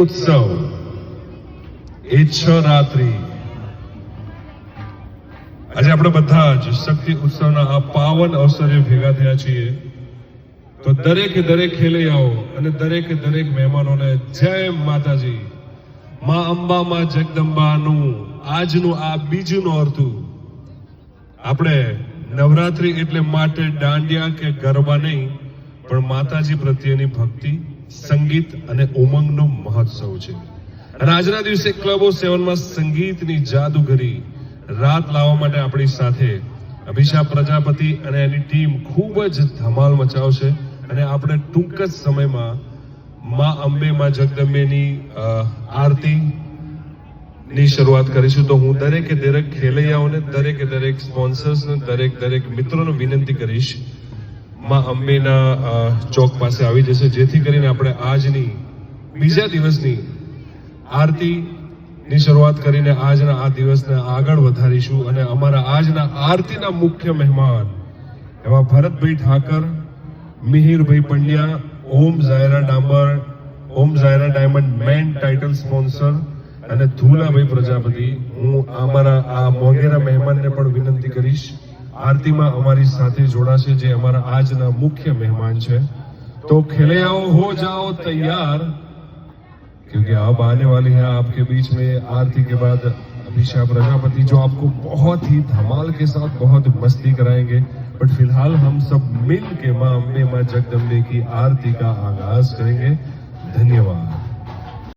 उत्सव એ 6 રાત્રિ આજે આપણે બધા જ શક્તિ ઉત્સવના આ પાવન અવસરે ભેગા થયા છીએ તો દરેકે દરેક ખેલૈયાઓ અને દરેકે દરેક મહેમાનોને જય માતાજી. માં અંબા માં જગદંબાનું આજનું આ બીજું નોરતું. આપણે નવરાત્રી એટલે માટે દાંડિયા કે ગરબા નહીં પણ માતાજી પ્રત્યેની ભક્તિ, સંગીત અને ઉમંગનો મહોત્સવ છે. અને આજના દિવસે ક્લબ ઓફ 7 માં સંગીતની જાદુગરી રાત લાવવા માટે આપણી સાથે અભિષા પ્રજાપતિ અને એની ટીમ ખૂબ જ ધમાલ મચાવશે. અને આપણે ટૂંક જ સમયમાં માં અંબે માં જગદંબેની આરતી ની શરૂઆત કરીશું. તો હું દરેકે દરેક ખેલૈયાઓને, દરેકે દરેક સ્પોન્સર્સને, દરેક મિત્રોને વિનંતી કરીશ માં અંબેના ચોક પાસે આવી જશે, જેથી કરીને આપણે આજની બીજા દિવસની આરતી ની શરૂઆત કરીને આજના આ દિવસને આગળ વધારીશું. અને અમારા આજના આરતીના મુખ્ય મહેમાન એવા Bharatbhai Thakar, Mihirbhai Pandya, Om Zaira diamond man title sponsor અને ધુલાભાઈ પ્રજાપતિ. હું અમારા આ મોંઘેરા મહેમાનને પણ વિનંતી કરીશ આરતીમાં અમારી સાથે જોડાશે, જે અમારા આજના મુખ્ય મહેમાન છે. तो खेलैयाओ हो जाओ तैयार, क्योंकि अब आने वाली है आपके बीच में आरती के बाद अभिषा प्रजापति, जो आपको बहुत ही धमाल के साथ बहुत मस्ती कराएंगे. बट फिलहाल हम सब मिल के मां अंबे मां जगदंबे की आरती का आगाज करेंगे. धन्यवाद.